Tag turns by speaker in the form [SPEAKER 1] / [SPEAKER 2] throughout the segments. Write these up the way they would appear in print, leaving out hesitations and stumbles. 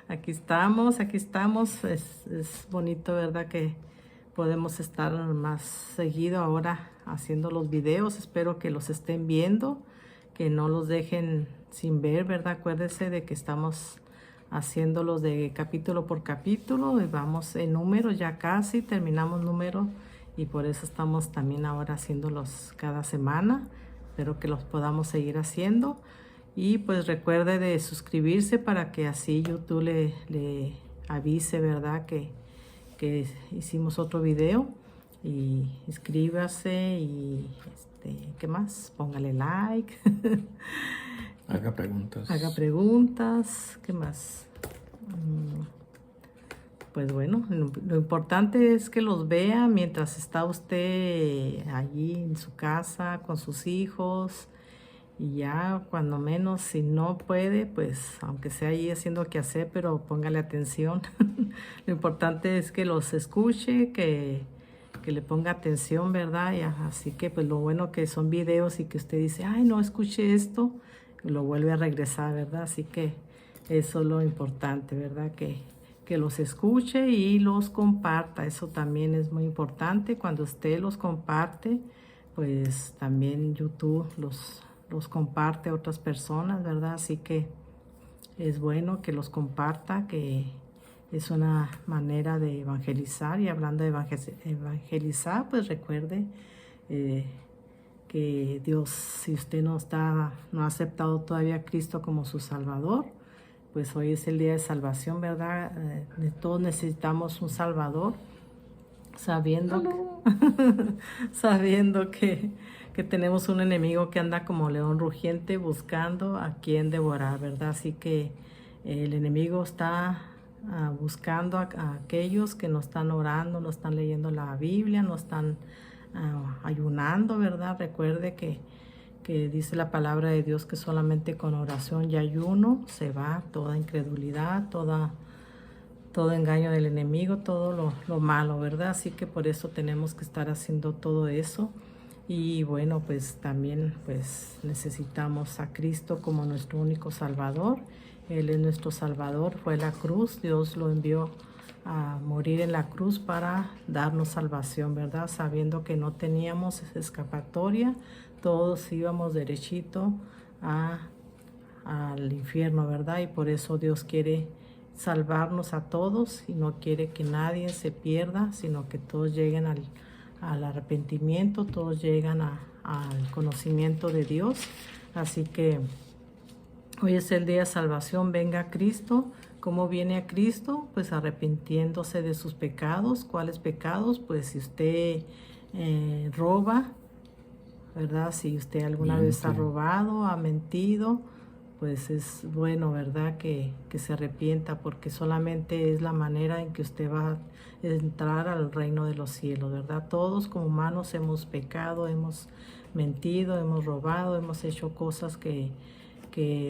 [SPEAKER 1] Aquí estamos. Es bonito, ¿verdad? Que podemos estar más seguido ahora haciendo los videos. Espero que los estén viendo, que no los dejen sin ver, ¿verdad? Acuérdense de que estamos haciéndolos de capítulo por capítulo y vamos en número, ya casi terminamos número y por eso estamos también ahora haciéndolos cada semana. Espero que los podamos seguir haciendo. Y pues recuerde de suscribirse para que así YouTube le avise, ¿verdad? Que hicimos otro video. Y inscríbase y ¿qué más? Póngale like.
[SPEAKER 2] Haga preguntas.
[SPEAKER 1] Haga preguntas. ¿Qué más? Pues bueno, lo importante es que los vea mientras está usted allí en su casa con sus hijos. Y ya cuando menos, si no puede, pues aunque sea ahí haciendo qué hacer, pero póngale atención. Lo importante es que los escuche, que le ponga atención, ¿verdad? Y así que pues lo bueno que son videos y que usted dice, ay, no escuché esto, y lo vuelve a regresar, ¿verdad? Así que eso es lo importante, ¿verdad? Que los escuche y los comparta. Eso también es muy importante. Cuando usted los comparte, pues también YouTube los comparte a otras personas, ¿verdad? Así que es bueno que los comparta, que es una manera de evangelizar. Y hablando de evangelizar, pues recuerde que Dios, si usted no ha aceptado todavía a Cristo como su Salvador, pues hoy es el día de salvación, ¿verdad? Todos necesitamos un Salvador, sabiendo, sabiendo que tenemos un enemigo que anda como león rugiente buscando a quien devorar, ¿verdad? Así que el enemigo está buscando a aquellos que no están orando, no están leyendo la Biblia, no están ayunando, ¿verdad? Recuerde que dice la palabra de Dios que solamente con oración y ayuno se va toda incredulidad, todo engaño del enemigo, todo lo malo, ¿verdad? Así que por eso tenemos que estar haciendo todo eso. Y bueno, pues también pues necesitamos a Cristo como nuestro único Salvador. Él es nuestro Salvador, fue la cruz, Dios lo envió a morir en la cruz para darnos salvación, ¿verdad? Sabiendo que no teníamos escapatoria, todos íbamos derechito al infierno, ¿verdad? Y por eso Dios quiere salvarnos a todos y no quiere que nadie se pierda, sino que todos lleguen al arrepentimiento, todos llegan al conocimiento de Dios. Así que hoy es el día de salvación, venga a Cristo. ¿Cómo viene a Cristo? Pues arrepintiéndose de sus pecados. ¿Cuáles pecados? Pues si usted roba, ¿verdad? Si usted alguna vez ha robado, ha mentido, pues es bueno, ¿verdad? Que se arrepienta, porque solamente es la manera en que usted va a entrar al reino de los cielos, ¿verdad? Todos como humanos hemos pecado, hemos mentido, hemos robado, hemos hecho cosas que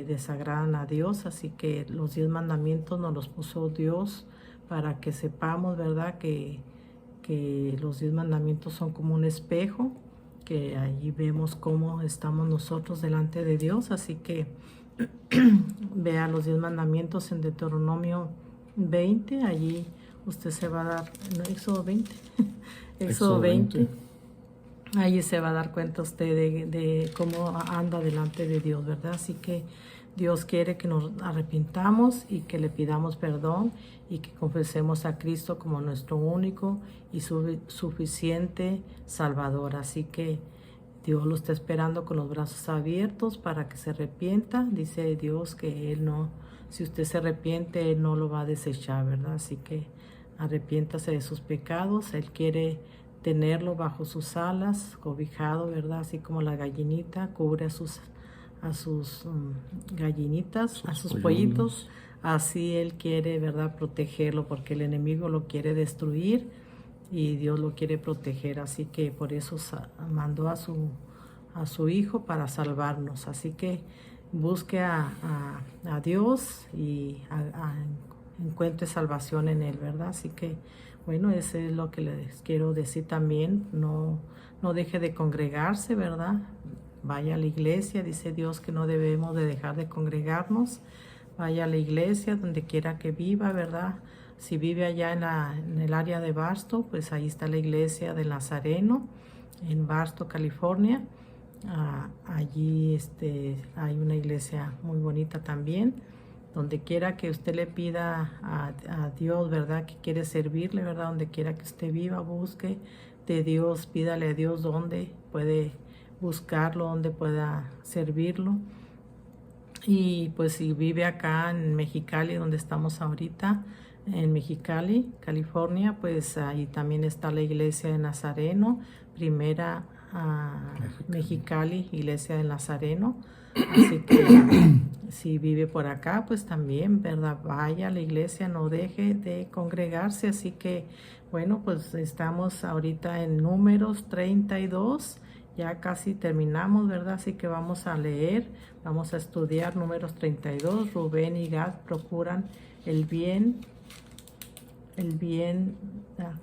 [SPEAKER 1] desagradan a Dios, así que los 10 mandamientos nos los puso Dios para que sepamos, ¿verdad? Que los 10 mandamientos son como un espejo, que allí vemos cómo estamos nosotros delante de Dios, así que vea los 10 mandamientos en Deuteronomio 20, allí usted se va a dar, no, Éxodo 20, Éxodo 20, allí se va a dar cuenta usted de cómo anda delante de Dios, ¿verdad? Así que Dios quiere que nos arrepintamos y que le pidamos perdón y que confesemos a Cristo como nuestro único y suficiente Salvador. Así que Dios lo está esperando con los brazos abiertos para que se arrepienta. Dice Dios que Él no, si usted se arrepiente, Él no lo va a desechar, ¿verdad? Así que arrepiéntase de sus pecados. Él quiere tenerlo bajo sus alas, cobijado, ¿verdad? Así como la gallinita cubre a sus gallinitas, a sus pollitos. Así Él quiere, ¿verdad? Protegerlo, porque el enemigo lo quiere destruir y Dios lo quiere proteger. Así que por eso mandó a su Hijo para salvarnos. Así que busque a Dios y encuentre salvación en Él, ¿verdad? Así que bueno, eso es lo que les quiero decir también. No deje de congregarse, ¿verdad? Vaya a la iglesia. Dice Dios que no debemos de dejar de congregarnos vaya a la iglesia donde quiera que viva, ¿verdad? Si vive allá en el área de Barstow, pues ahí está la iglesia del Nazareno en Barstow, California. Allí hay una iglesia muy bonita también. Donde quiera que usted le pida a Dios, ¿verdad? Que quiere servirle, ¿verdad? Donde quiera que usted viva, busque de Dios, pídale a Dios dónde puede buscarlo, dónde pueda servirlo. Y pues si vive acá en Mexicali, donde estamos ahorita, en Mexicali, California, pues ahí también está la iglesia de Nazareno, primera Mexicali, iglesia de Nazareno. Así que si vive por acá, pues también, ¿verdad? Vaya a la iglesia, no deje de congregarse. Así que, bueno, pues estamos ahorita en Números 32. Ya casi terminamos, ¿verdad? Así que vamos a leer, vamos a estudiar Números 32. Rubén y Gad procuran el bien,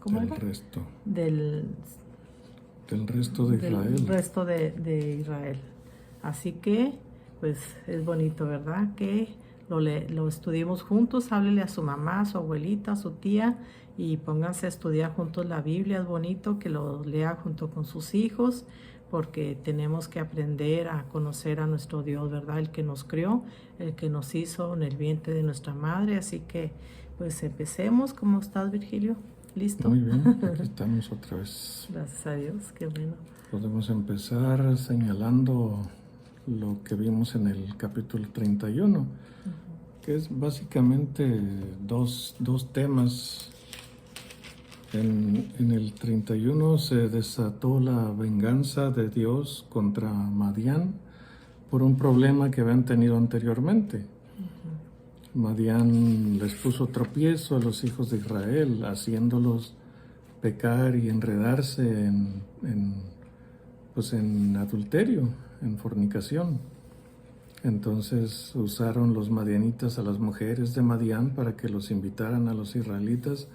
[SPEAKER 1] ¿cómo
[SPEAKER 2] del
[SPEAKER 1] era?
[SPEAKER 2] resto.
[SPEAKER 1] Del
[SPEAKER 2] resto de Israel.
[SPEAKER 1] Del resto de Israel. Así que, pues es bonito, ¿verdad? Que lo estudiemos juntos, háblele a su mamá, a su abuelita, a su tía y pónganse a estudiar juntos la Biblia. Es bonito que lo lea junto con sus hijos porque tenemos que aprender a conocer a nuestro Dios, ¿verdad? El que nos crió, el que nos hizo en el vientre de nuestra madre. Así que, pues empecemos. ¿Cómo estás, Virgilio? ¿Listo?
[SPEAKER 2] Muy bien, aquí estamos otra vez.
[SPEAKER 1] Gracias a Dios, qué bueno.
[SPEAKER 2] Podemos empezar señalando lo que vimos en el capítulo 31, que es básicamente dos temas. En el 31 se desató la venganza de Dios contra Madián por un problema que habían tenido anteriormente. Madián les puso tropiezo a los hijos de Israel, haciéndolos pecar y enredarse en adulterio, en fornicación. Entonces usaron los madianitas a las mujeres de Madián para que los invitaran a los israelitas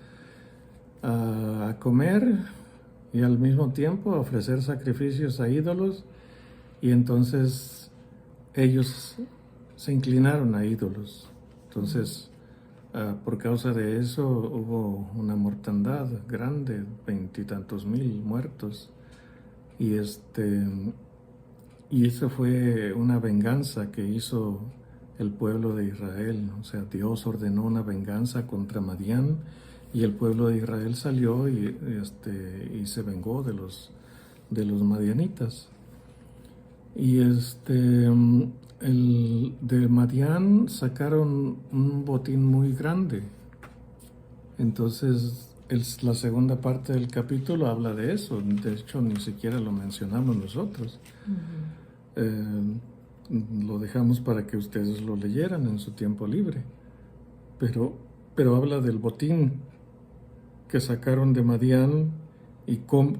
[SPEAKER 2] a comer y al mismo tiempo a ofrecer sacrificios a ídolos, y entonces ellos se inclinaron a ídolos. Entonces, por causa de eso hubo una mortandad grande, 20 y tantos mil muertos. Y eso fue una venganza que hizo el pueblo de Israel. O sea, Dios ordenó una venganza contra Madián y el pueblo de Israel salió y se vengó de los madianitas. Y de Madián sacaron un botín muy grande. Entonces, la segunda parte del capítulo habla de eso. De hecho, ni siquiera lo mencionamos nosotros. Lo dejamos para que ustedes lo leyeran en su tiempo libre. Pero habla del botín que sacaron de Madián y cómo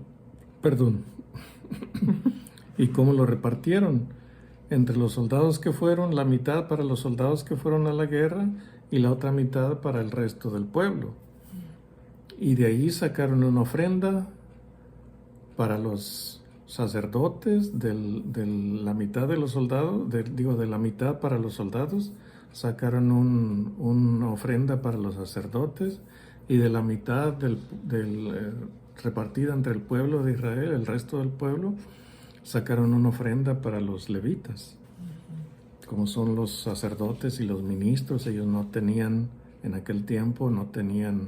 [SPEAKER 2] lo repartieron entre los soldados que fueron, la mitad para los soldados que fueron a la guerra y la otra mitad para el resto del pueblo. Y de ahí sacaron una ofrenda para los sacerdotes, de la mitad de los soldados, de la mitad para los soldados, sacaron una ofrenda para los sacerdotes, y de la mitad repartida entre el pueblo de Israel, el resto del pueblo, sacaron una ofrenda para los levitas. Como son los sacerdotes y los ministros, ellos no tenían, en aquel tiempo, no tenían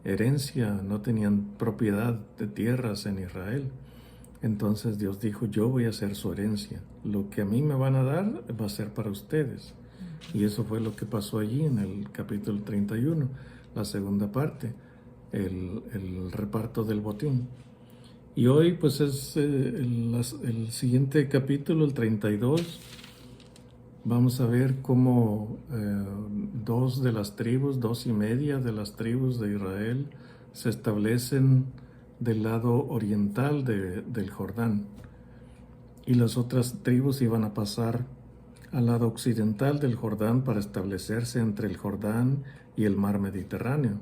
[SPEAKER 2] herencia, no tenían propiedad de tierras en Israel. Entonces Dios dijo, yo voy a ser su herencia. Lo que a mí me van a dar va a ser para ustedes. Y eso fue lo que pasó allí en el capítulo 31, la segunda parte, el reparto del botín. Y hoy pues es el siguiente capítulo, el 32. Vamos a ver cómo 2 y media de las tribus de Israel se establecen del lado oriental del Jordán. Y las otras tribus iban a pasar al lado occidental del Jordán para establecerse entre el Jordán y el mar Mediterráneo.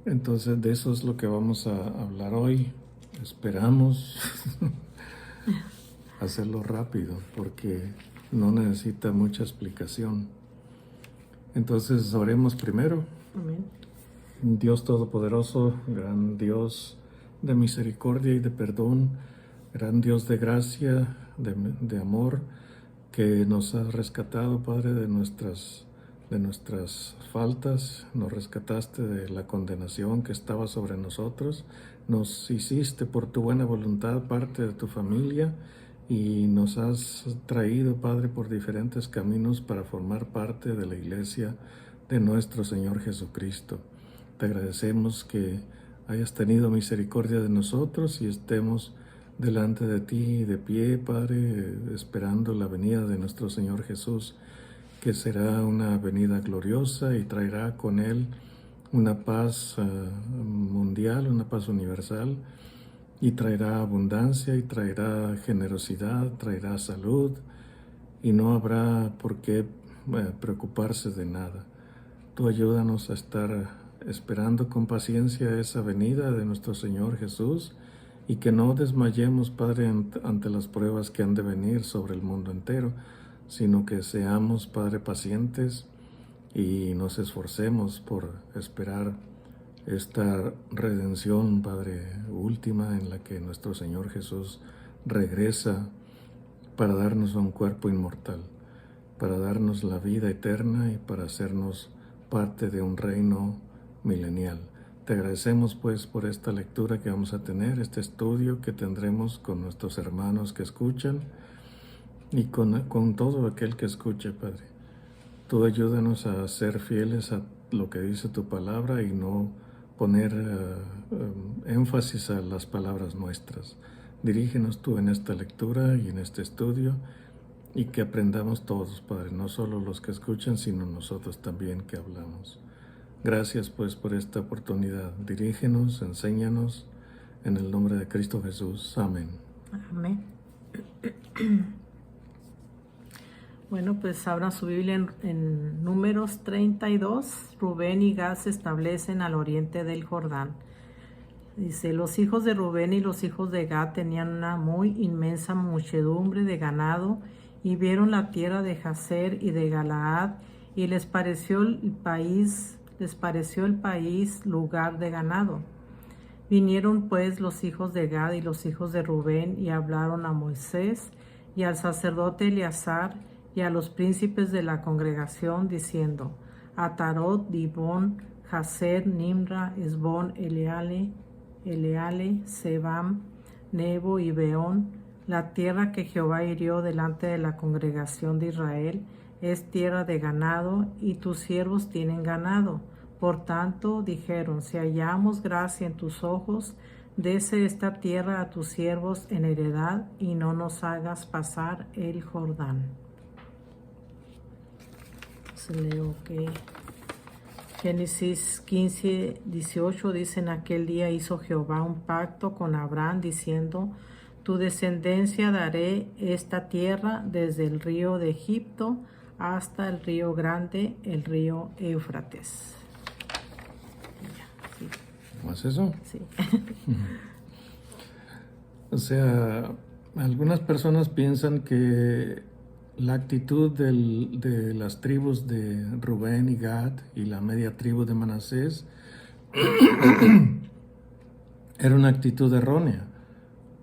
[SPEAKER 2] Entonces de eso es lo que vamos a hablar hoy. Esperamos hacerlo rápido porque no necesita mucha explicación. Entonces oremos primero.
[SPEAKER 1] Amén.
[SPEAKER 2] Dios Todopoderoso, gran Dios de misericordia y de perdón, gran Dios de gracia, de amor, que nos has rescatado, Padre, de nuestras faltas, nos rescataste de la condenación que estaba sobre nosotros, nos hiciste por tu buena voluntad parte de tu familia y nos has traído, Padre, por diferentes caminos para formar parte de la iglesia de nuestro Señor Jesucristo. Te agradecemos que hayas tenido misericordia de nosotros y estemos delante de ti de pie, Padre, esperando la venida de nuestro Señor Jesús, que será una venida gloriosa y traerá con él una paz mundial, una paz universal, y traerá abundancia y traerá generosidad, traerá salud, y no habrá por qué preocuparse de nada. Tú ayúdanos a estar esperando con paciencia esa venida de nuestro Señor Jesús y que no desmayemos, Padre, ante las pruebas que han de venir sobre el mundo entero, sino que seamos, Padre, pacientes y nos esforcemos por esperar esta redención, Padre, última, en la que nuestro Señor Jesús regresa para darnos un cuerpo inmortal, para darnos la vida eterna y para hacernos parte de un reino milenial. Te agradecemos pues por esta lectura que vamos a tener, este estudio que tendremos con nuestros hermanos que escuchan y con todo aquel que escuche, Padre. Tú ayúdanos a ser fieles a lo que dice tu palabra y no poner énfasis a las palabras nuestras. Dirígenos tú en esta lectura y en este estudio y que aprendamos todos, Padre, no solo los que escuchan, sino nosotros también que hablamos. Gracias pues por esta oportunidad. Dirígenos, enséñanos, en el nombre de Cristo Jesús. Amén.
[SPEAKER 1] Amén. Bueno, pues abran su Biblia en Números 32. Rubén y Gad se establecen al oriente del Jordán. Dice, los hijos de Rubén y los hijos de Gad tenían una muy inmensa muchedumbre de ganado y vieron la tierra de Jazer y de Galaad y les pareció el país lugar de ganado. Vinieron pues los hijos de Gad y los hijos de Rubén y hablaron a Moisés y al sacerdote Eleazar y a los príncipes de la congregación diciendo, Atarot, Dibón, Jazer, Nimra, Esbón, Eleale, Sebam, Nebo y Beón, la tierra que Jehová hirió delante de la congregación de Israel, es tierra de ganado, y tus siervos tienen ganado. Por tanto, dijeron, si hallamos gracia en tus ojos, dese esta tierra a tus siervos en heredad, y no nos hagas pasar el Jordán. Entonces leo que Génesis 15, 18 dice, en aquel día hizo Jehová un pacto con Abraham, diciendo, tu descendencia daré esta tierra desde el río de Egipto hasta el río grande, el río Éufrates. Sí.
[SPEAKER 2] ¿Cómo es eso?
[SPEAKER 1] Sí.
[SPEAKER 2] O sea, algunas personas piensan que la actitud de las tribus de Rubén y Gad y la media tribu de Manasés era una actitud errónea,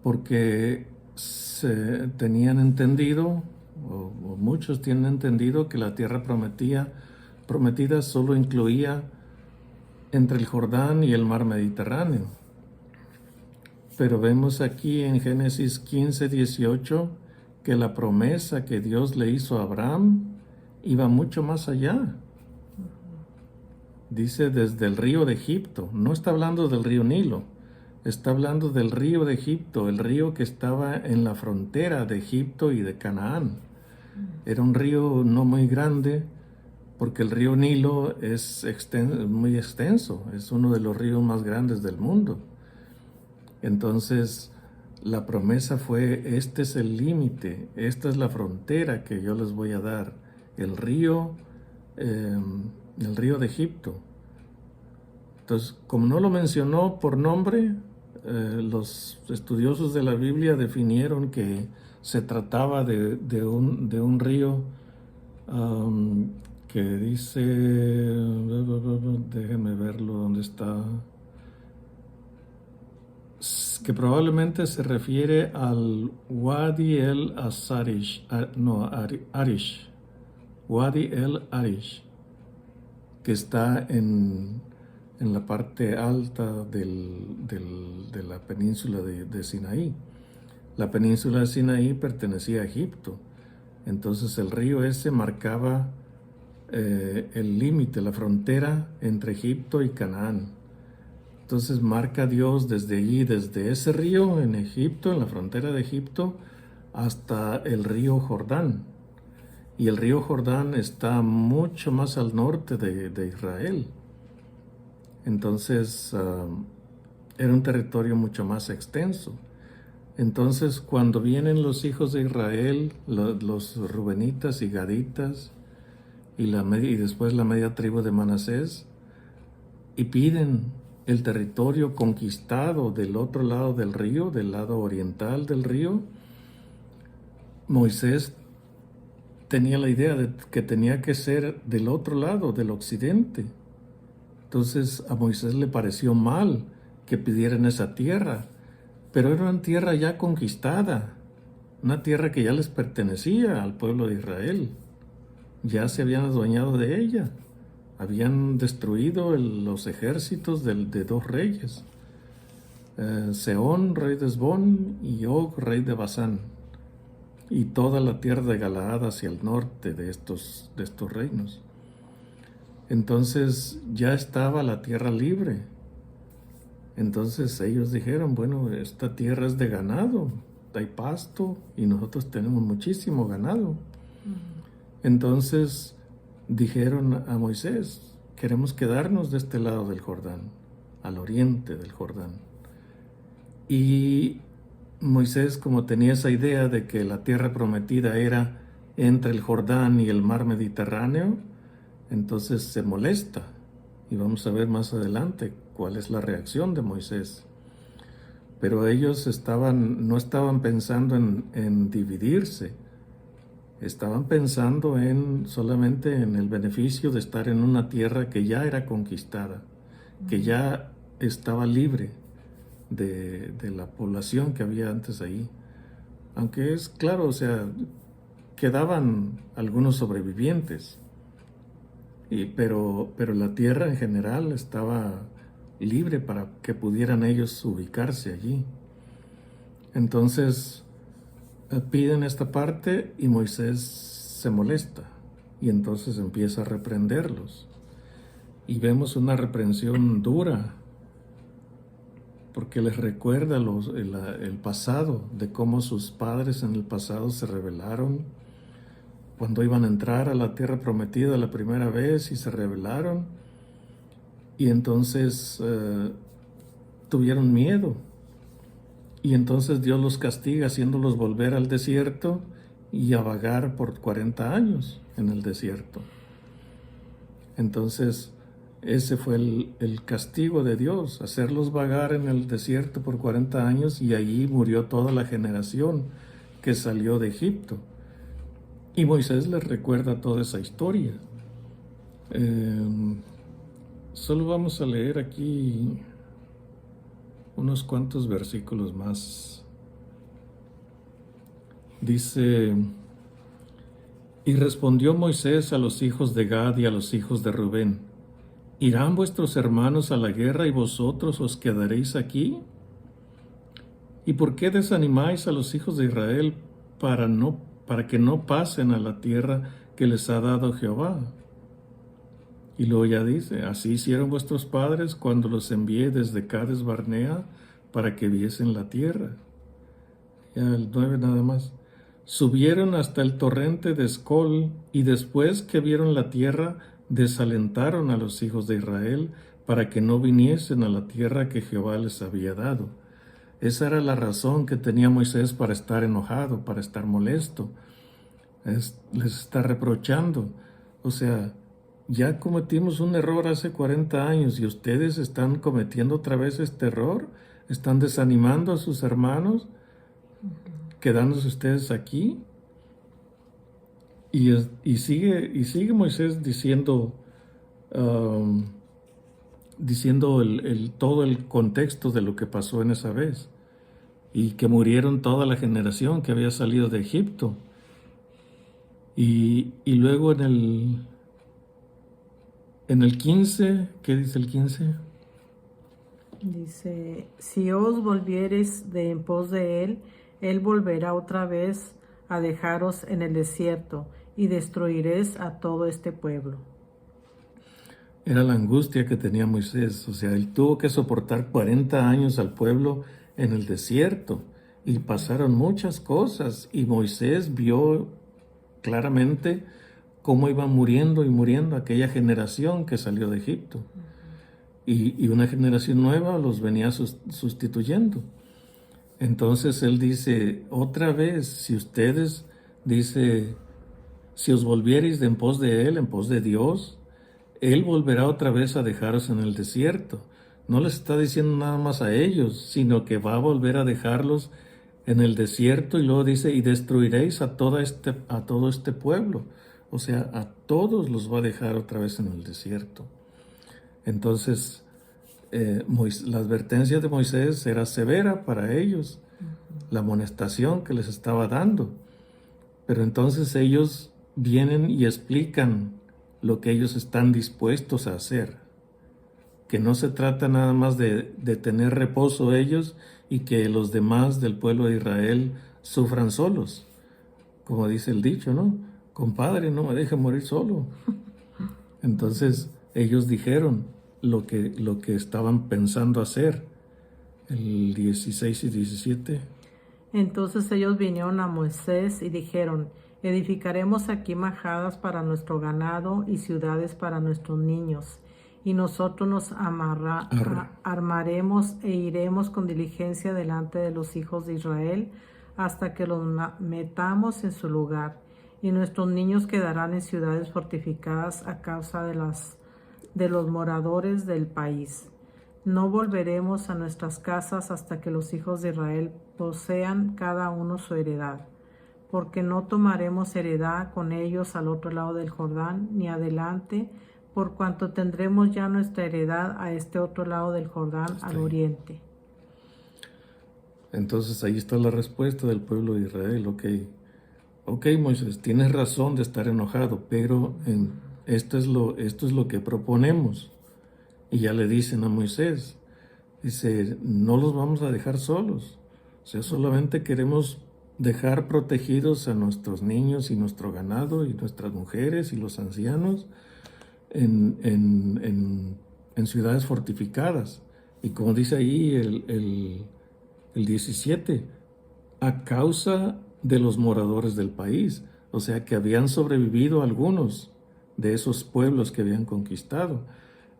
[SPEAKER 2] porque se tenían entendido, o muchos tienen entendido, que la tierra prometida solo incluía entre el Jordán y el mar Mediterráneo. Pero vemos aquí en Génesis 15, 18 que la promesa que Dios le hizo a Abraham iba mucho más allá. Dice desde el río de Egipto, no está hablando del río Nilo, está hablando del río de Egipto, el río que estaba en la frontera de Egipto y de Canaán. Era un río no muy grande, porque el río Nilo es muy extenso, es uno de los ríos más grandes del mundo. Entonces, la promesa fue, este es el límite, esta es la frontera que yo les voy a dar, el río de Egipto. Entonces, como no lo mencionó por nombre, los estudiosos de la Biblia definieron que se trataba de un río que dice, déjenme verlo dónde está, que probablemente se refiere al Wadi el Asarish, Arish, Wadi el Arish, que está en la parte alta de la península de Sinaí. La península de Sinaí pertenecía a Egipto. Entonces el río ese marcaba el límite, la frontera entre Egipto y Canaán. Entonces marca Dios desde allí, desde ese río en Egipto, en la frontera de Egipto, hasta el río Jordán. Y el río Jordán está mucho más al norte de Israel. Entonces era un territorio mucho más extenso. Entonces cuando vienen los hijos de Israel, los rubenitas y gaditas, y después la media tribu de Manasés, y piden el territorio conquistado del otro lado del río, del lado oriental del río, Moisés tenía la idea de que tenía que ser del otro lado, del occidente. Entonces a Moisés le pareció mal que pidieran esa tierra, pero era una tierra ya conquistada, una tierra que ya les pertenecía al pueblo de Israel. Ya se habían adueñado de ella. Habían destruido los ejércitos de dos reyes, Sehón, rey de Hesbón, y Og, rey de Basán, y toda la tierra de Galaad hacia el norte de estos reinos. Entonces ya estaba la tierra libre. Entonces ellos dijeron, bueno, esta tierra es de ganado, hay pasto y nosotros tenemos muchísimo ganado. Entonces dijeron a Moisés, queremos quedarnos de este lado del Jordán, al oriente del Jordán. Y Moisés, como tenía esa idea de que la tierra prometida era entre el Jordán y el mar Mediterráneo, entonces se molesta. Y vamos a ver más adelante cuál es la reacción de Moisés. Pero ellos no estaban pensando en dividirse. Estaban pensando solamente en el beneficio de estar en una tierra que ya era conquistada, que ya estaba libre de la población que había antes ahí. Aunque es claro, o sea, quedaban algunos sobrevivientes, pero la tierra en general estaba libre para que pudieran ellos ubicarse allí. Entonces piden esta parte y Moisés se molesta y entonces empieza a reprenderlos. Y vemos una reprensión dura porque les recuerda el pasado, de cómo sus padres en el pasado se rebelaron cuando iban a entrar a la tierra prometida la primera vez y se rebelaron y entonces tuvieron miedo. Y entonces Dios los castiga haciéndolos volver al desierto y a vagar por 40 años en el desierto. Entonces ese fue el castigo de Dios, hacerlos vagar en el desierto por 40 años y allí murió toda la generación que salió de Egipto. Y Moisés les recuerda toda esa historia. Solo vamos a leer aquí unos cuantos versículos más. Dice: y respondió Moisés a los hijos de Gad y a los hijos de Rubén: ¿irán vuestros hermanos a la guerra y vosotros os quedaréis aquí? ¿Y por qué desanimáis a los hijos de Israel para que no pasen a la tierra que les ha dado Jehová? Y luego ya dice: así hicieron vuestros padres cuando los envié desde Cades Barnea para que viesen la tierra. Ya el 9 nada más. Subieron hasta el torrente de Escol y después que vieron la tierra desalentaron a los hijos de Israel para que no viniesen a la tierra que Jehová les había dado. Esa era la razón que tenía Moisés para estar enojado, para estar molesto. Les está reprochando. O sea, ya cometimos un error hace 40 años y ustedes están cometiendo otra vez este error, están desanimando a sus hermanos, quedándose ustedes aquí. y sigue Moisés diciendo todo el contexto de lo que pasó en esa vez, y que murieron toda la generación que había salido de Egipto. Y luego en el 15, ¿qué dice el 15?
[SPEAKER 1] Dice, si os volviereis de en pos de él, él volverá otra vez a dejaros en el desierto y destruiréis a todo este pueblo.
[SPEAKER 2] Era la angustia que tenía Moisés. O sea, él tuvo que soportar 40 años al pueblo en el desierto y pasaron muchas cosas, y Moisés vio claramente cómo iba muriendo y muriendo aquella generación que salió de Egipto, y una generación nueva los venía sustituyendo. Entonces él dice, otra vez, dice, si os volviereis de en pos de él, en pos de Dios, él volverá otra vez a dejaros en el desierto. No les está diciendo nada más a ellos, sino que va a volver a dejarlos en el desierto, y luego dice, y destruiréis a todo este pueblo. O sea, a todos los va a dejar otra vez en el desierto. Entonces, la advertencia de Moisés era severa para ellos, la amonestación que les estaba dando. Pero entonces ellos vienen y explican lo que ellos están dispuestos a hacer, que no se trata nada más de tener reposo ellos y que los demás del pueblo de Israel sufran solos, como dice el dicho, ¿no? Compadre, no me deje morir solo. Entonces ellos dijeron lo que estaban pensando hacer, el 16 y 17.
[SPEAKER 1] Entonces ellos vinieron a Moisés y dijeron, edificaremos aquí majadas para nuestro ganado y ciudades para nuestros niños, y nosotros nos armaremos e iremos con diligencia delante de los hijos de Israel hasta que los metamos en su lugar, y nuestros niños quedarán en ciudades fortificadas a causa de los moradores del país. No volveremos a nuestras casas hasta que los hijos de Israel posean cada uno su heredad, porque no tomaremos heredad con ellos al otro lado del Jordán, ni adelante, por cuanto tendremos ya nuestra heredad a este otro lado del Jordán, al oriente.
[SPEAKER 2] Entonces ahí está la respuesta del pueblo de Israel. Ok, Moisés, tienes razón de estar enojado, pero esto es lo que proponemos. Y ya le dicen a Moisés, dice, no los vamos a dejar solos. O sea, solamente queremos dejar protegidos a nuestros niños y nuestro ganado y nuestras mujeres y los ancianos en ciudades fortificadas. Y como dice ahí el 17, a causa de los moradores del país. O sea, que habían sobrevivido algunos de esos pueblos que habían conquistado.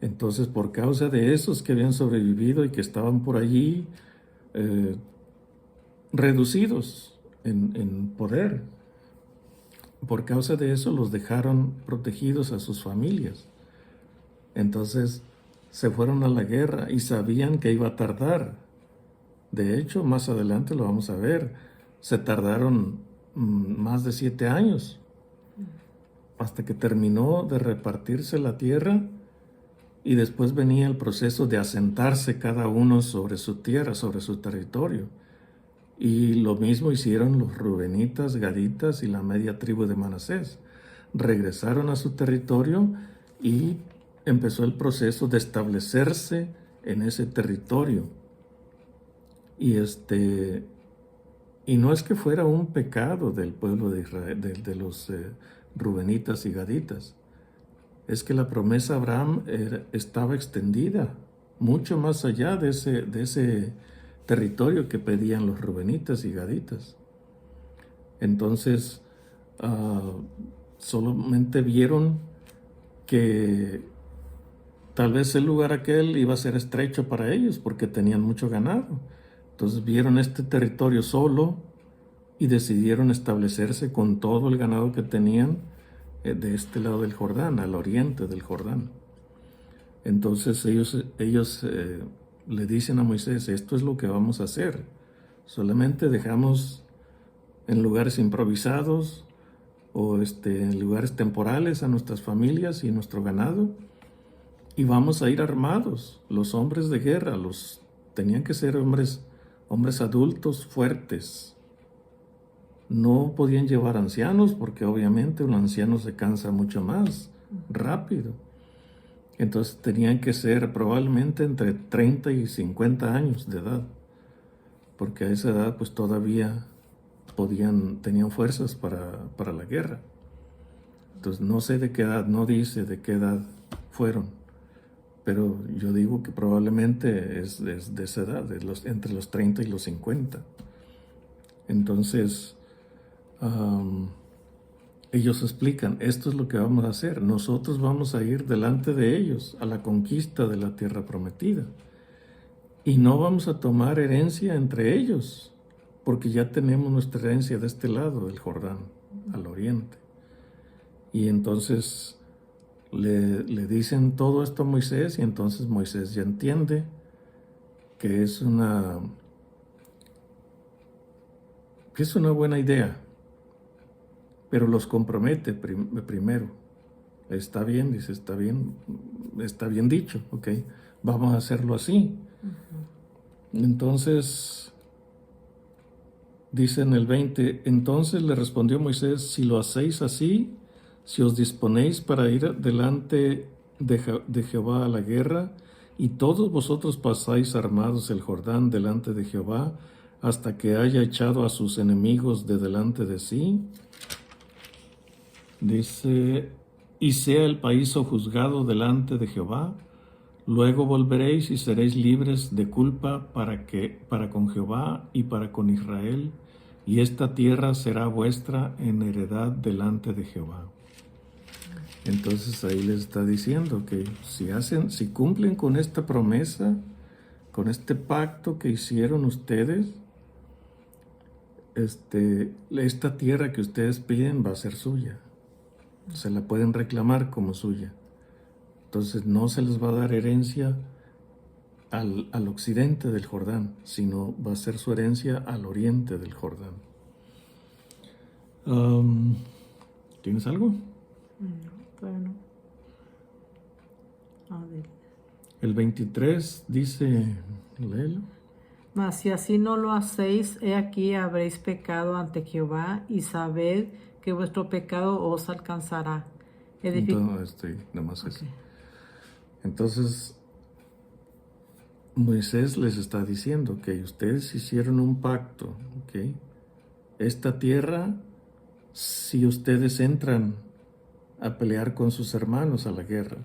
[SPEAKER 2] Entonces, por causa de esos que habían sobrevivido y que estaban por allí reducidos en poder, por causa de eso los dejaron protegidos a sus familias. Entonces se fueron a la guerra y sabían que iba a tardar. De hecho, más adelante lo vamos a ver, se tardaron más de 7 años hasta que terminó de repartirse la tierra, y después venía el proceso de asentarse cada uno sobre su tierra, sobre su territorio. Y lo mismo hicieron los rubenitas, gaditas y la media tribu de Manasés. Regresaron a su territorio y empezó el proceso de establecerse en ese territorio. Y no es que fuera un pecado del pueblo de Israel, de los rubenitas y gaditas. Es que la promesa a Abraham estaba extendida mucho más allá de ese territorio que pedían los rubenitas y gaditas. Entonces, solamente vieron que tal vez el lugar aquel iba a ser estrecho para ellos porque tenían mucho ganado. Entonces vieron este territorio solo y decidieron establecerse con todo el ganado que tenían de este lado del Jordán, al oriente del Jordán. Entonces ellos le dicen a Moisés, esto es lo que vamos a hacer. Solamente dejamos en lugares improvisados o en lugares temporales a nuestras familias y nuestro ganado, y vamos a ir armados. Los hombres de guerra, tenían que ser hombres adultos fuertes. No podían llevar ancianos porque obviamente un anciano se cansa mucho más rápido. Entonces tenían que ser probablemente entre 30 y 50 años de edad, porque a esa edad pues todavía tenían fuerzas para la guerra. Entonces no sé de qué edad, no dice de qué edad fueron, pero yo digo que probablemente es de esa edad, entre los 30 y los 50. Entonces ellos explican, esto es lo que vamos a hacer, nosotros vamos a ir delante de ellos a la conquista de la tierra prometida y no vamos a tomar herencia entre ellos, porque ya tenemos nuestra herencia de este lado del Jordán, al oriente. Y entonces le dicen todo esto a Moisés, y entonces Moisés ya entiende que es una buena idea, pero los compromete primero. Está bien, dice, está bien dicho, ok, vamos a hacerlo así. Entonces, dice en el 20, entonces le respondió Moisés, si lo hacéis así, si os disponéis para ir delante de Jehová a la guerra, y todos vosotros pasáis armados el Jordán delante de Jehová, hasta que haya echado a sus enemigos de delante de sí, dice, y sea el país sojuzgado delante de Jehová, luego volveréis y seréis libres de culpa para con Jehová y para con Israel, y esta tierra será vuestra en heredad delante de Jehová. Entonces ahí les está diciendo que si cumplen con esta promesa, con este pacto que hicieron ustedes, esta tierra que ustedes piden va a ser suya. Se la pueden reclamar como suya. Entonces no se les va a dar herencia al occidente del Jordán, sino va a ser su herencia al oriente del Jordán. ¿Tienes algo?
[SPEAKER 1] Bueno, a ver.
[SPEAKER 2] El 23 dice, léelo.
[SPEAKER 1] Mas si así no lo hacéis, he aquí habréis pecado ante Jehová, y sabed que vuestro pecado os alcanzará.
[SPEAKER 2] Entonces, eso. Entonces, Moisés les está diciendo que ustedes hicieron un pacto, ¿ok? Esta tierra, si ustedes entran a pelear con sus hermanos a la guerra,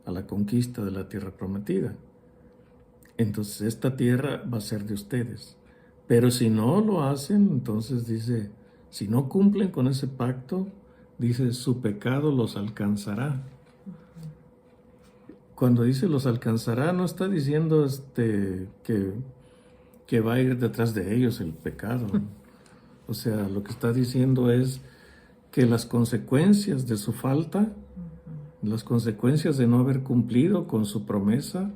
[SPEAKER 2] a la conquista de la tierra prometida, entonces esta tierra va a ser de ustedes. Pero si no lo hacen, entonces dice, si no cumplen con ese pacto, dice, su pecado los alcanzará. Cuando dice los alcanzará, no está diciendo que va a ir detrás de ellos el pecado. O sea, lo que está diciendo es que las consecuencias de su falta, las consecuencias de no haber cumplido con su promesa,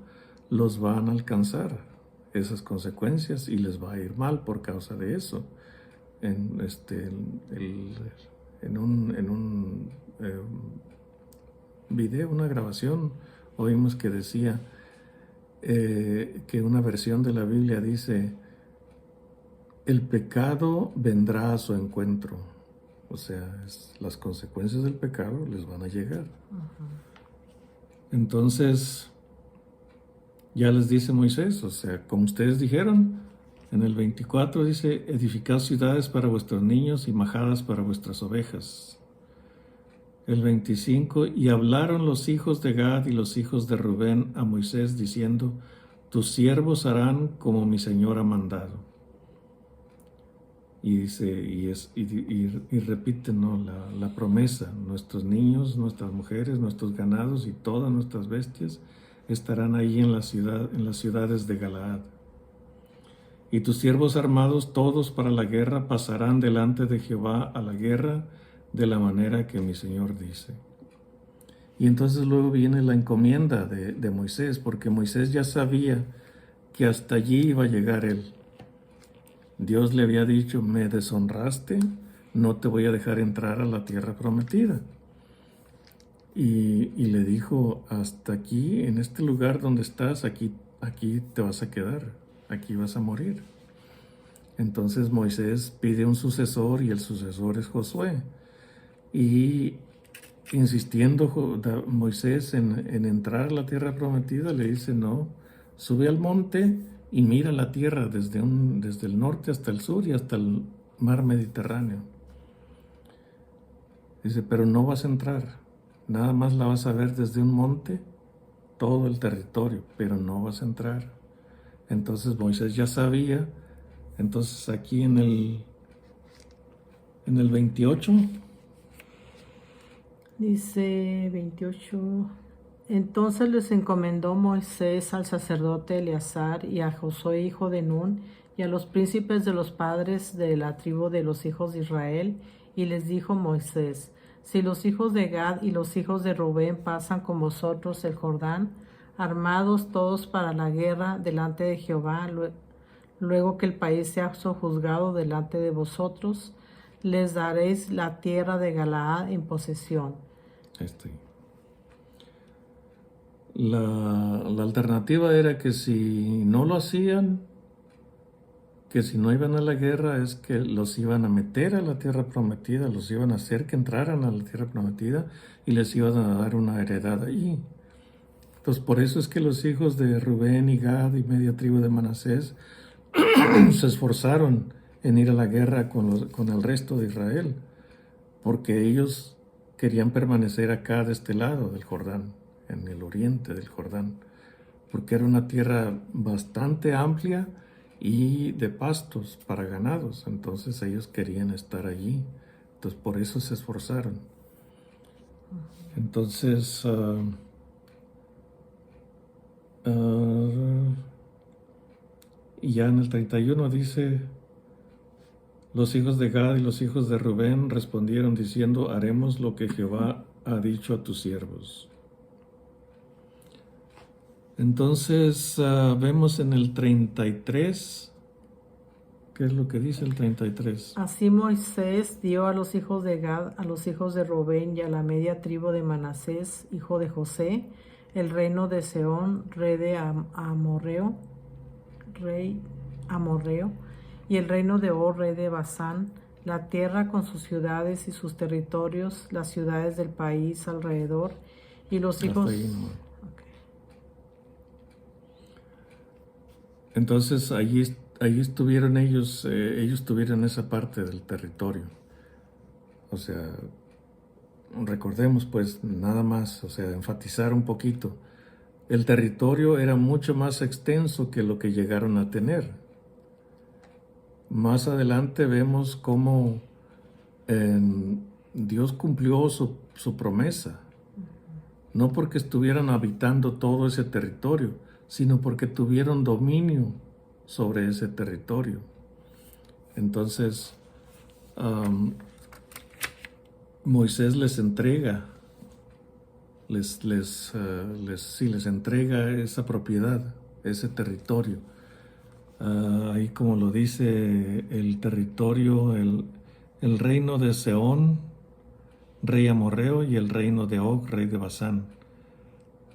[SPEAKER 2] los van a alcanzar, esas consecuencias, y les va a ir mal por causa de eso. En un video, una grabación, oímos que decía que una versión de la Biblia dice, el pecado vendrá a su encuentro. O sea, las consecuencias del pecado les van a llegar. Entonces, ya les dice Moisés, o sea, como ustedes dijeron, en el 24 dice, edificad ciudades para vuestros niños y majadas para vuestras ovejas. El 25, y hablaron los hijos de Gad y los hijos de Rubén a Moisés diciendo, tus siervos harán como mi Señor ha mandado. Y dice, y repiten, ¿no?, la promesa, nuestros niños, nuestras mujeres, nuestros ganados y todas nuestras bestias estarán ahí en las ciudades de Galaad. Y tus siervos armados todos para la guerra pasarán delante de Jehová a la guerra de la manera que mi Señor dice. Y entonces luego viene la encomienda de Moisés, porque Moisés ya sabía que hasta allí iba a llegar él. Dios le había dicho, me deshonraste, no te voy a dejar entrar a la tierra prometida. Y le dijo, hasta aquí, en este lugar donde estás, aquí te vas a quedar, aquí vas a morir. Entonces Moisés pide un sucesor y el sucesor es Josué. Y insistiendo Moisés en entrar a la tierra prometida, le dice, no, sube al monte y mira la tierra desde el norte hasta el sur y hasta el mar Mediterráneo. Dice, pero no vas a entrar. Nada más la vas a ver desde un monte, todo el territorio, pero no vas a entrar. Entonces Moisés ya sabía. Entonces aquí en el 28,
[SPEAKER 1] dice 28, entonces les encomendó Moisés al sacerdote Eleazar y a Josué hijo de Nun y a los príncipes de los padres de la tribu de los hijos de Israel, y les dijo Moisés, si los hijos de Gad y los hijos de Rubén pasan con vosotros el Jordán, armados todos para la guerra delante de Jehová, luego que el país sea sojuzgado delante de vosotros, les daréis la tierra de Galaad en posesión.
[SPEAKER 2] La alternativa era que si no lo hacían, que si no iban a la guerra, es que los iban a meter a la tierra prometida, los iban a hacer que entraran a la tierra prometida y les iban a dar una heredad allí. Entonces por eso es que los hijos de Rubén y Gad y media tribu de Manasés se esforzaron en ir a la guerra con el resto de Israel, porque ellos querían permanecer acá de este lado del Jordán, en el oriente del Jordán, porque era una tierra bastante amplia y de pastos para ganados. Entonces ellos querían estar allí. Entonces por eso se esforzaron. Entonces y ya en el 31 dice, los hijos de Gad y los hijos de Rubén respondieron diciendo, haremos lo que Jehová ha dicho a tus siervos. Entonces vemos en el 33, ¿qué es lo que dice el 33?
[SPEAKER 1] Así Moisés dio a los hijos de Gad, a los hijos de Rubén y a la media tribu de Manasés, hijo de José, el reino de Sehón, rey amorreo, y el reino de Og, rey de Basán, la tierra con sus ciudades y sus territorios, las ciudades del país alrededor, y los hijos...
[SPEAKER 2] Entonces allí estuvieron ellos tuvieron esa parte del territorio. O sea, recordemos pues nada más, o sea, enfatizar un poquito. El territorio era mucho más extenso que lo que llegaron a tener. Más adelante vemos cómo Dios cumplió su promesa. No porque estuvieran habitando todo ese territorio, sino porque tuvieron dominio sobre ese territorio. Entonces, Moisés les entrega, les entrega esa propiedad, ese territorio. Ahí como lo dice el territorio, el reino de Sehón, rey amorreo, y el reino de Og, rey de Basán.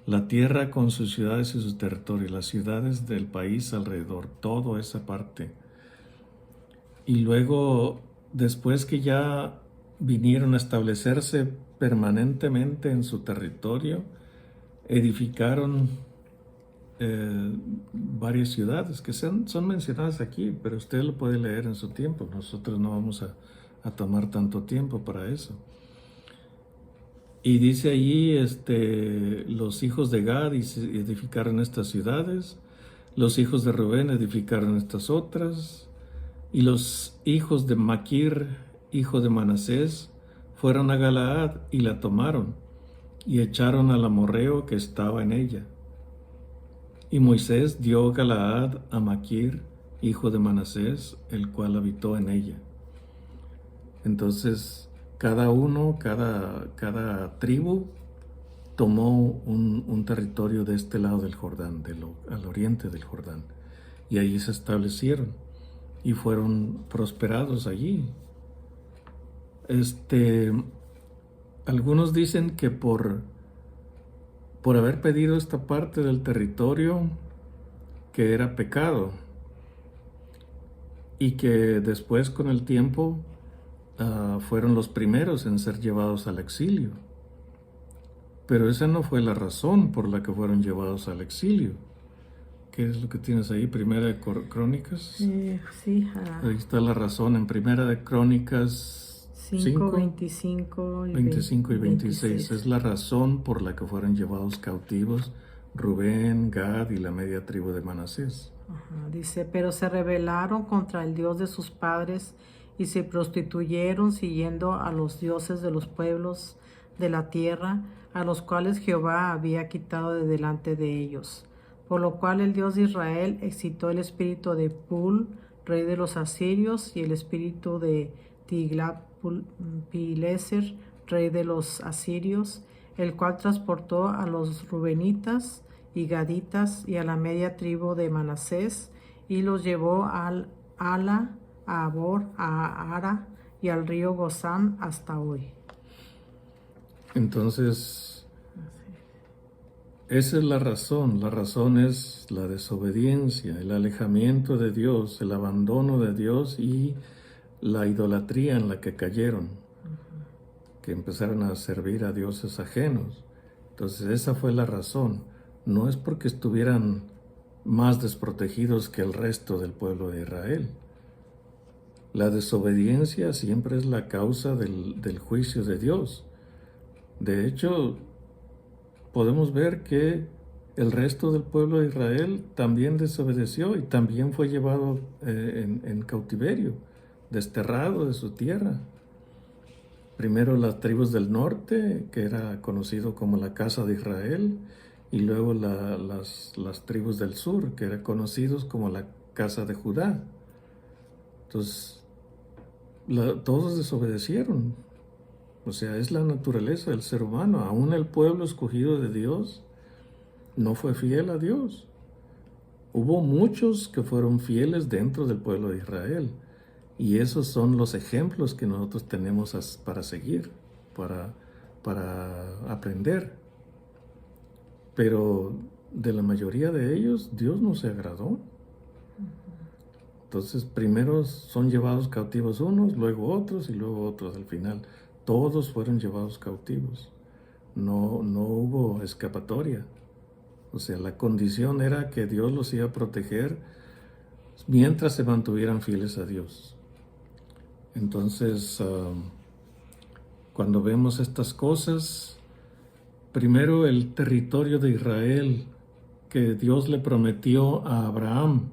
[SPEAKER 2] La tierra con sus ciudades y sus territorios, las ciudades del país alrededor, toda esa parte. Y luego, después que ya vinieron a establecerse permanentemente en su territorio, edificaron varias ciudades que son mencionadas aquí, pero usted lo puede leer en su tiempo. Nosotros no vamos a tomar tanto tiempo para eso. Y dice allí, los hijos de Gad edificaron estas ciudades, los hijos de Rubén edificaron estas otras, y los hijos de Maquir, hijo de Manasés, fueron a Galaad y la tomaron, y echaron al amorreo que estaba en ella. Y Moisés dio Galaad a Maquir, hijo de Manasés, el cual habitó en ella. Entonces, cada tribu tomó un territorio de este lado del Jordán, al oriente del Jordán, y allí se establecieron y fueron prosperados allí. algunos dicen que por haber pedido esta parte del territorio, que era pecado, y que después con el tiempo fueron los primeros en ser llevados al exilio. Pero esa no fue la razón por la que fueron llevados al exilio. ¿Qué es lo que tienes ahí? Primera de Crónicas.
[SPEAKER 1] Sí.
[SPEAKER 2] Ahí está la razón en Primera de Crónicas
[SPEAKER 1] 5, 25 y
[SPEAKER 2] 25 y 26. Es la razón por la que fueron llevados cautivos Rubén, Gad y la media tribu de Manasés.
[SPEAKER 1] Dice, pero se rebelaron contra el Dios de sus padres y se prostituyeron siguiendo a los dioses de los pueblos de la tierra, a los cuales Jehová había quitado de delante de ellos. Por lo cual el Dios de Israel excitó el espíritu de Pul, rey de los asirios, y el espíritu de Tiglat-Pileser, rey de los asirios, el cual transportó a los rubenitas y gaditas y a la media tribu de Manasés, y los llevó al Ala, a Abor, a Ara y al río Gozán hasta hoy.
[SPEAKER 2] Entonces, esa es la razón. La razón es la desobediencia, el alejamiento de Dios, el abandono de Dios y la idolatría en la que cayeron, que empezaron a servir a dioses ajenos. Entonces, esa fue la razón. No es porque estuvieran más desprotegidos que el resto del pueblo de Israel. La desobediencia siempre es la causa del juicio de Dios. De hecho, podemos ver que el resto del pueblo de Israel también desobedeció y también fue llevado en cautiverio, desterrado de su tierra. Primero las tribus del norte, que era conocido como la casa de Israel, y luego las tribus del sur, que eran conocidos como la casa de Judá. Entonces, todos desobedecieron. O sea, es la naturaleza del ser humano. Aún el pueblo escogido de Dios no fue fiel a Dios. Hubo muchos que fueron fieles dentro del pueblo de Israel. Y esos son los ejemplos que nosotros tenemos para seguir, para aprender. Pero de la mayoría de ellos, Dios no se agradó. Entonces, primero son llevados cautivos unos, luego otros y luego otros al final. Todos fueron llevados cautivos. No hubo escapatoria. O sea, la condición era que Dios los iba a proteger mientras se mantuvieran fieles a Dios. Entonces, cuando vemos estas cosas, primero el territorio de Israel que Dios le prometió a Abraham,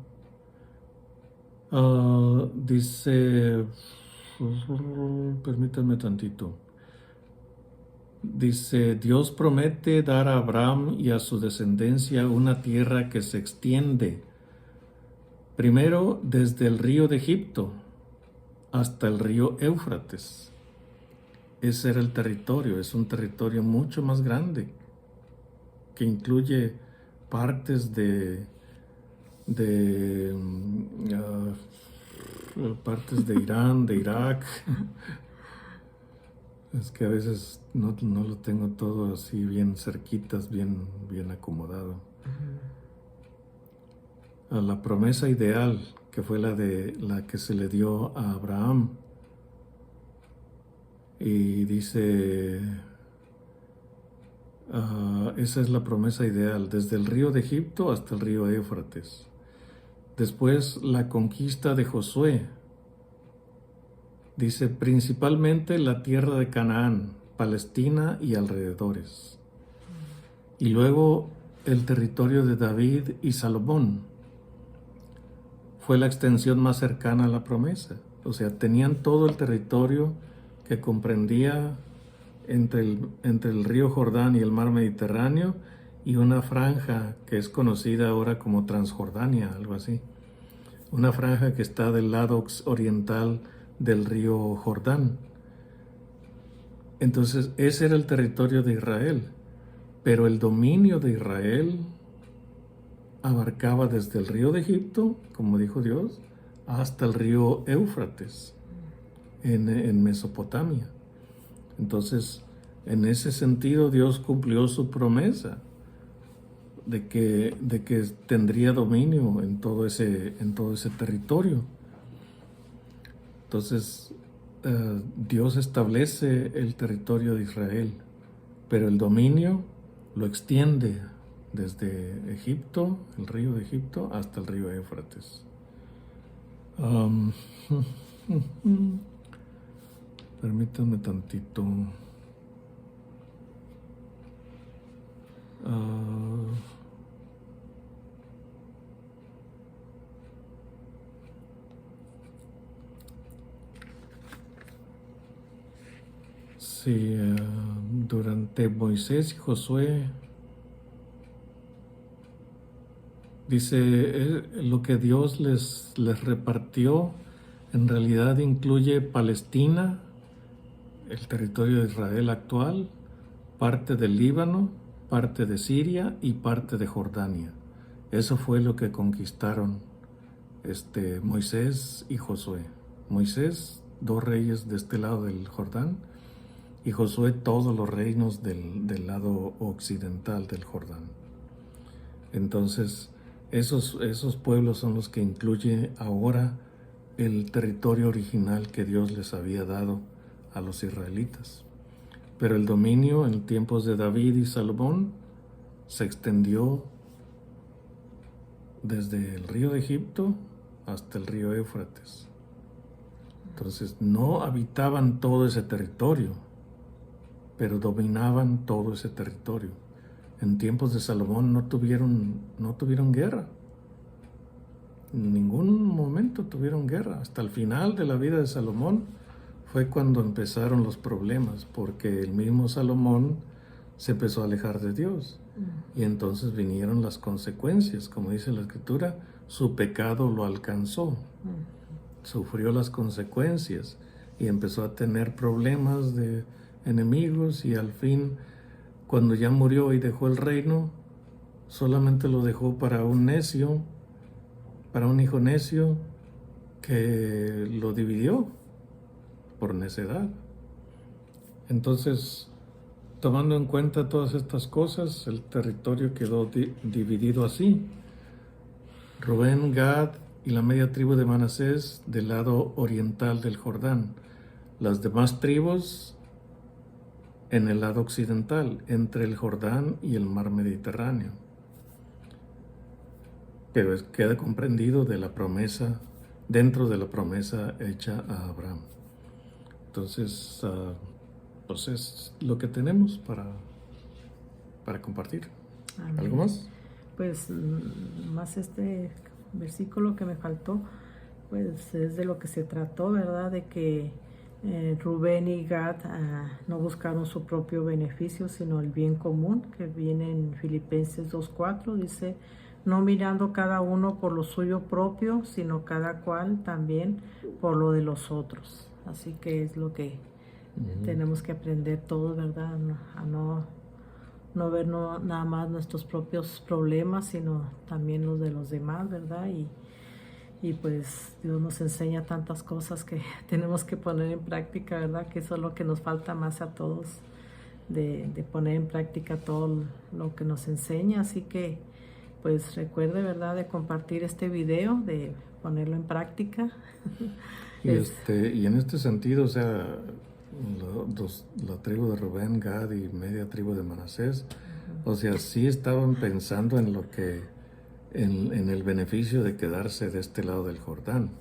[SPEAKER 2] dice, permítanme tantito, dice, Dios promete dar a Abraham y a su descendencia una tierra que se extiende primero desde el río de Egipto hasta el río Éufrates. Ese era el territorio, es un territorio mucho más grande que incluye partes partes de Irán, de Irak. Es que a veces no lo tengo todo así bien cerquitas, bien acomodado. A la promesa ideal, que fue la que se le dio a Abraham. Y dice, esa es la promesa ideal, desde el río de Egipto hasta el río Éufrates. Después la conquista de Josué. Dice, principalmente la tierra de Canaán, Palestina y alrededores. Y luego el territorio de David y Salomón. Fue la extensión más cercana a la promesa. O sea, tenían todo el territorio que comprendía entre el río Jordán y el mar Mediterráneo y una franja que es conocida ahora como Transjordania, algo así. Una franja que está del lado oriental del río Jordán. Entonces, ese era el territorio de Israel, pero el dominio de Israel abarcaba desde el río de Egipto, como dijo Dios, hasta el río Éufrates. en Mesopotamia. Entonces, en ese sentido, Dios cumplió su promesa de que tendría dominio en todo ese territorio. Entonces, Dios establece el territorio de Israel, pero el dominio lo extiende desde Egipto, el río de Egipto, hasta el río Éufrates. Permítanme tantito. Sí, durante Moisés y Josué, dice, lo que Dios les repartió en realidad incluye Palestina, el territorio de Israel actual, parte del Líbano, parte de Siria y parte de Jordania. Eso fue lo que conquistaron Moisés y Josué. Moisés, 2 reyes de este lado del Jordán, y Josué todos los reinos del lado occidental del Jordán. Entonces, esos pueblos son los que incluye ahora el territorio original que Dios les había dado a los israelitas. Pero el dominio en tiempos de David y Salomón se extendió desde el río de Egipto hasta el río Éufrates. Entonces no habitaban todo ese territorio, pero dominaban todo ese territorio. En tiempos de Salomón no tuvieron guerra. En ningún momento tuvieron guerra. Hasta el final de la vida de Salomón fue cuando empezaron los problemas, porque el mismo Salomón se empezó a alejar de Dios. Y entonces vinieron las consecuencias. Como dice la Escritura, su pecado lo alcanzó. Sufrió las consecuencias y empezó a tener problemas de enemigos, y al fin, cuando ya murió y dejó el reino, solamente lo dejó para un necio, para un hijo necio que lo dividió por necedad. Entonces, tomando en cuenta todas estas cosas, el territorio quedó dividido así: Rubén, Gad y la media tribu de Manasés del lado oriental del Jordán, las demás tribus en el lado occidental, entre el Jordán y el mar Mediterráneo. Pero queda comprendido de la promesa, dentro de la promesa hecha a Abraham. Entonces, pues es lo que tenemos para compartir.
[SPEAKER 1] Amén.
[SPEAKER 2] ¿Algo más?
[SPEAKER 1] Pues más este versículo que me faltó, pues es de lo que se trató, ¿verdad? De que Rubén y Gad no buscaron su propio beneficio, sino el bien común, que viene en Filipenses 2:4, dice: no mirando cada uno por lo suyo propio, sino cada cual también por lo de los otros. Así que es lo que tenemos que aprender todos, ¿verdad? A no ver nada más nuestros propios problemas, sino también los de los demás, ¿verdad? Y pues Dios nos enseña tantas cosas que tenemos que poner en práctica, ¿verdad? Que eso es lo que nos falta más a todos, de poner en práctica todo lo que nos enseña. Así que pues recuerde, ¿verdad?, de compartir este video, de ponerlo en práctica.
[SPEAKER 2] Y en este sentido, o sea, la tribu de Rubén, Gad y media tribu de Manasés, o sea, sí estaban pensando en lo que, en el beneficio de quedarse de este lado del Jordán,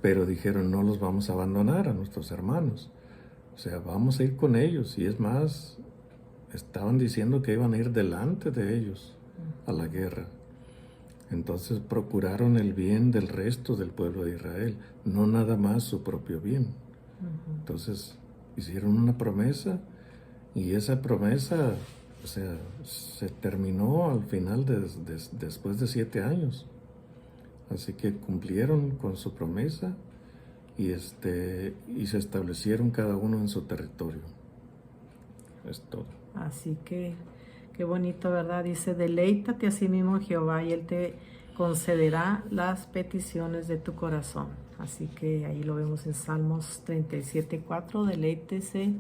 [SPEAKER 2] pero dijeron: no los vamos a abandonar a nuestros hermanos, o sea, vamos a ir con ellos. Y es más, estaban diciendo que iban a ir delante de ellos a la guerra. Entonces procuraron el bien del resto del pueblo de Israel, no nada más su propio bien. Entonces hicieron una promesa, y esa promesa, o sea, se terminó al final después de 7 años. Así que cumplieron con su promesa y se establecieron cada uno en su territorio. Es todo.
[SPEAKER 1] Así que qué bonito, ¿verdad? Dice: deleítate a sí mismo en Jehová, y Él te concederá las peticiones de tu corazón. Así que ahí lo vemos en Salmos 37:4. Deleítese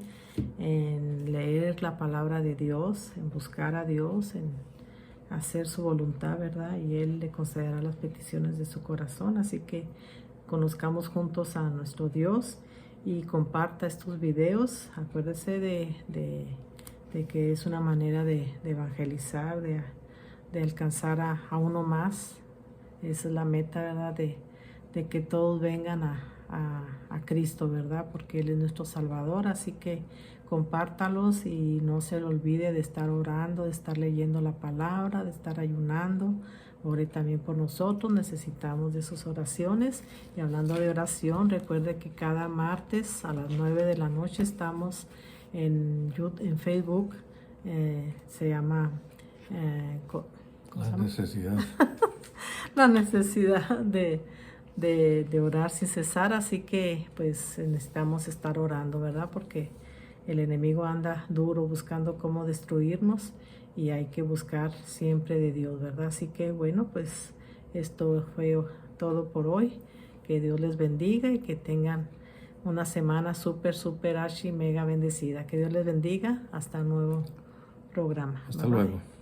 [SPEAKER 1] en leer la palabra de Dios, en buscar a Dios, en hacer su voluntad, ¿verdad? Y Él le concederá las peticiones de su corazón. Así que conozcamos juntos a nuestro Dios y comparta estos videos. Acuérdese de que es una manera de evangelizar, de alcanzar a uno más. Esa es la meta, ¿verdad? De que todos vengan a Cristo, ¿verdad? Porque Él es nuestro Salvador. Así que compártalos y no se le olvide de estar orando, de estar leyendo la palabra, de estar ayunando. Ore también por nosotros, necesitamos de sus oraciones. Y hablando de oración, recuerde que cada martes a las 9 de la noche estamos en Facebook. Se llama...
[SPEAKER 2] La necesidad.
[SPEAKER 1] La necesidad de orar sin cesar, así que pues necesitamos estar orando, ¿verdad? Porque el enemigo anda duro buscando cómo destruirnos y hay que buscar siempre de Dios, ¿verdad? Así que bueno, pues esto fue todo por hoy. Que Dios les bendiga y que tengan una semana súper, archi, mega bendecida. Que Dios les bendiga. Hasta el nuevo programa.
[SPEAKER 2] Hasta
[SPEAKER 1] Bye, bye.
[SPEAKER 2] luego.